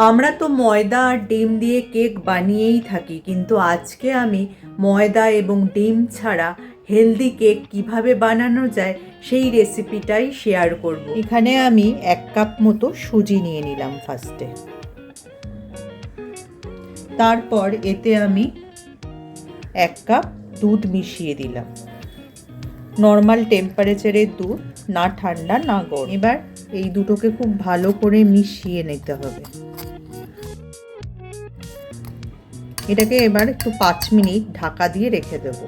আমরা তো ময়দা আর ডিম দিয়ে কেক বানিয়েই থাকি, কিন্তু আজকে আমি ময়দা এবং ডিম ছাড়া হেলদি কেক কিভাবে বানানো যায় সেই রেসিপিটাই শেয়ার করব। এখানে আমি 1 কাপ মতো সুজি নিয়ে নিলাম ফার্স্টে। তারপর এতে আমি 1 কাপ দুধ মিশিয়ে দিলাম। নর্মাল টেম্পারেচারের দুধ, না ঠান্ডা না গরম। এবার এই দুটোকে খুব ভালো করে মিশিয়ে নিতে হবে। এটাকে এবার একটু 5 মিনিট ঢাকা দিয়ে রেখে দেব।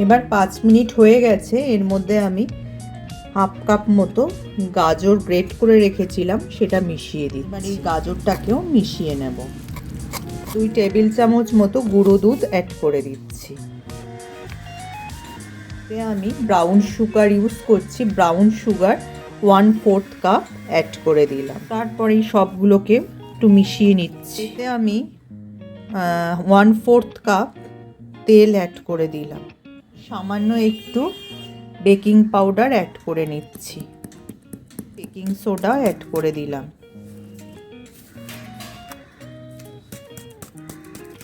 এবার 5 মিনিট হয়ে গেছে। এর মধ্যে আমি 1/2 কাপ মতো গাজর গ্রেট করে রেখেছিলাম, সেটা মিশিয়ে দিই। এবার এই গাজরটাকেও মিশিয়ে নেব। 2 টেবিল চামচ মতো গুঁড়ো দুধ অ্যাড করে দিচ্ছি। আমি ব্রাউন সুগার ইউজ করছি। ব্রাউন সুগার 1/4 কাপ অ্যাড করে দিলাম। তারপরে এই সবগুলোকে একটু মিশিয়ে নিচ্ছি। এতে আমি 1/4 কাপ তেল অ্যাড করে দিলাম। সামান্য একটু বেকিং পাউডার অ্যাড করে নিচ্ছি। বেকিং সোডা অ্যাড করে দিলাম।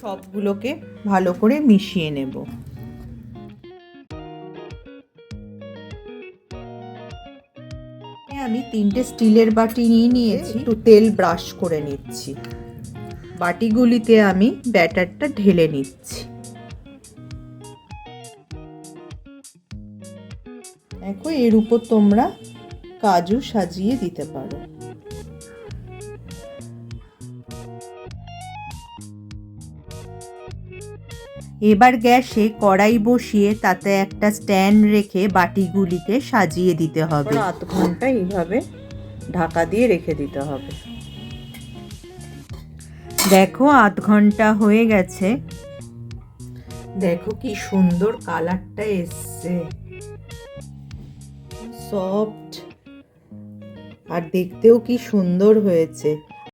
সবগুলোকে ভালো করে মিশিয়ে নেব। আমি 3টে স্টিলের বাটি নিয়েছি। একটু তেল ব্রাশ করে নিচ্ছি। বাটিগুলিতে আমি ব্যাটারটা ঢেলে নিচ্ছি। দেখো, এর উপর তোমরা কাজু সাজিয়ে দিতে পারো। এবার গ্যাসে কড়াই বসিয়ে তাতে একটা স্ট্যান্ড রেখে বাটিগুলিকে সাজিয়ে দিতে হবে। 8 ঘন্টা এইভাবে ঢাকা দিয়ে রেখে দিতে হবে। দেখো 8 ঘন্টা হয়ে গেছে। দেখো কি সুন্দর কালারটা এসছে, সফট আর দেখতেও কি সুন্দর হয়েছে।